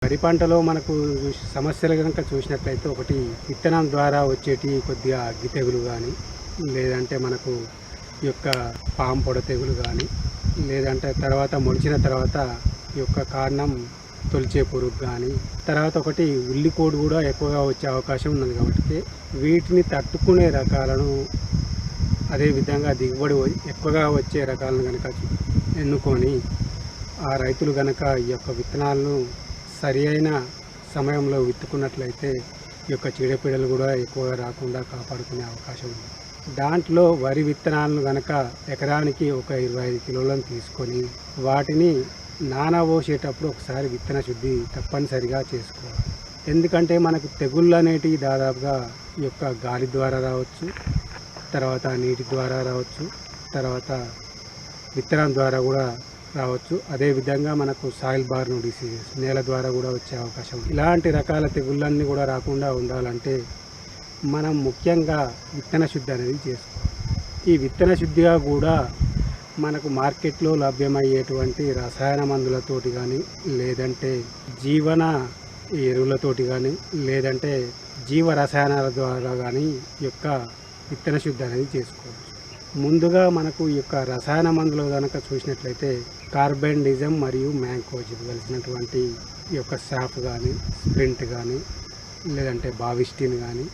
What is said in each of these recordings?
వరి పంటలో మనకు సమస్యలు గనుక చూసినట్లయితే ఒకటి విత్తనం ద్వారా వచ్చేటి కొద్దిగా అగ్గి తెగులు కానీ, లేదంటే మనకు ఈ యొక్క పాము పొడ తెగులు కానీ, లేదంటే తర్వాత మొలిచిన తర్వాత ఈ యొక్క కాండం తొలిచే పురుగు కానీ, తర్వాత ఒకటి ఉల్లికోడు కూడా ఎక్కువగా వచ్చే అవకాశం ఉన్నది. కాబట్టి వీటిని తట్టుకునే రకాలను, అదేవిధంగా దిగుబడి ఎక్కువగా వచ్చే రకాలను కనుక ఎన్నుకొని ఆ రైతులు కనుక ఈ యొక్క విత్తనాలను సరి అయిన సమయంలో విత్తుకున్నట్లయితే ఈ యొక్క చీడపీడలు కూడా ఎక్కువగా రాకుండా కాపాడుకునే అవకాశం ఉంది. దాంట్లో వరి విత్తనాలను కనుక ఎకరానికి ఒక 25 కిలోలను తీసుకొని వాటిని నానబోసేటప్పుడు ఒకసారి విత్తన శుద్ధి తప్పనిసరిగా చేసుకోవాలి. ఎందుకంటే మనకు తెగుళ్ళు అనేటివి దాదాపుగా ఈ యొక్క గాలి ద్వారా రావచ్చు, తర్వాత నీటి ద్వారా రావచ్చు, తర్వాత విత్తనం ద్వారా కూడా రావచ్చు. అదేవిధంగా మనకు సాయిల్ బార్న్ డిసీజెస్ నేల ద్వారా కూడా వచ్చే అవకాశం ఉంది. ఇలాంటి రకాల తెగుళ్ళన్నీ కూడా రాకుండా ఉండాలంటే మనం ముఖ్యంగా విత్తన శుద్ధి అనేది చేసుకోవాలి. ఈ విత్తన శుద్ధిగా కూడా మనకు మార్కెట్లో లభ్యమయ్యేటువంటి రసాయన మందులతోటి కానీ, లేదంటే జీవన ఎరువులతోటి కానీ, లేదంటే జీవ రసాయనాల ద్వారా కానీ ఈ యొక్క విత్తన శుద్ధి అనేది చేసుకోవచ్చు. ముందుగా మనకు ఈ యొక్క రసాయన మందులు కనుక చూసినట్లయితే కార్బెండిజం మరియు మ్యాంకోజిబ్ కలిసినటువంటి ఈ యొక్క సాఫ్ కానీ, స్ప్రింట్ కానీ, లేదంటే బావిస్టిన్ కానీ,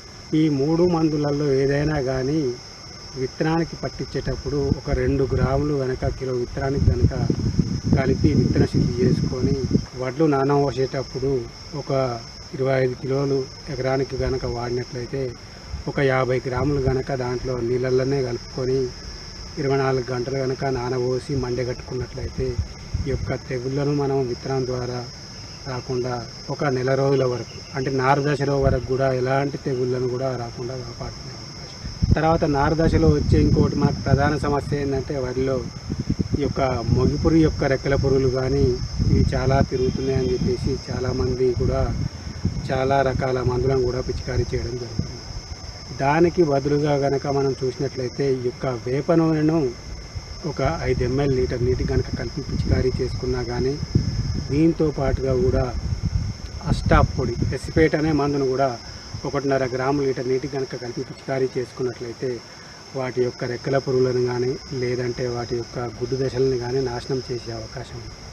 ఈ 3 మందులలో ఏదైనా కానీ విత్తనానికి పట్టించేటప్పుడు ఒక 2 గ్రాములు కనుక కిలో విత్తనానికి కనుక కలిపి విత్తన శుద్ధి చేసుకొని వడ్లు నానబోసేటప్పుడు ఒక 25 కిలోలు ఎకరానికి కనుక వాడినట్లయితే ఒక 50 గ్రాములు కనుక దాంట్లో నీళ్ళల్లోనే కలుపుకొని 24 గంటలు కనుక నానబోసి మండగట్టుకున్నట్లయితే ఈ యొక్క తెగుళ్ళను మనం విత్తనం ద్వారా రాకుండా ఒక నెల రోజుల వరకు, అంటే నారు దశలో వరకు కూడా ఎలాంటి తెగుళ్ళను కూడా రాకుండా కాపాడుకునే అవకాశం. తర్వాత నారు దశలో వచ్చే ఇంకోటి మనకు ప్రధాన సమస్య ఏంటంటే వరిలో ఈ యొక్క మొగిపురు యొక్క రెక్కల పురుగులు కానీ ఇవి చాలా తిరుగుతున్నాయని చెప్పేసి చాలామంది కూడా చాలా రకాల మందులను కూడా పిచికారీ చేయడం జరుగుతుంది. దానికి బదులుగా కనుక మనం చూసినట్లయితే ఈ యొక్క వేప నూనెను ఒక 5 ml లీటర్ నీటి కనుక కలిపి పిచికారీ చేసుకున్నా కానీ, దీంతో పాటుగా కూడా అస్టాప్ పొడి ఎసిపేట్ అనే మందును కూడా 1.5 గ్రాముల లీటర్ నీటి కనుక కలిపి పిచికారీ చేసుకున్నట్లయితే వాటి యొక్క రెక్కల పురుగులను కానీ, లేదంటే వాటి యొక్క గుడ్డు దశలను కానీ నాశనం చేసే అవకాశం ఉంది.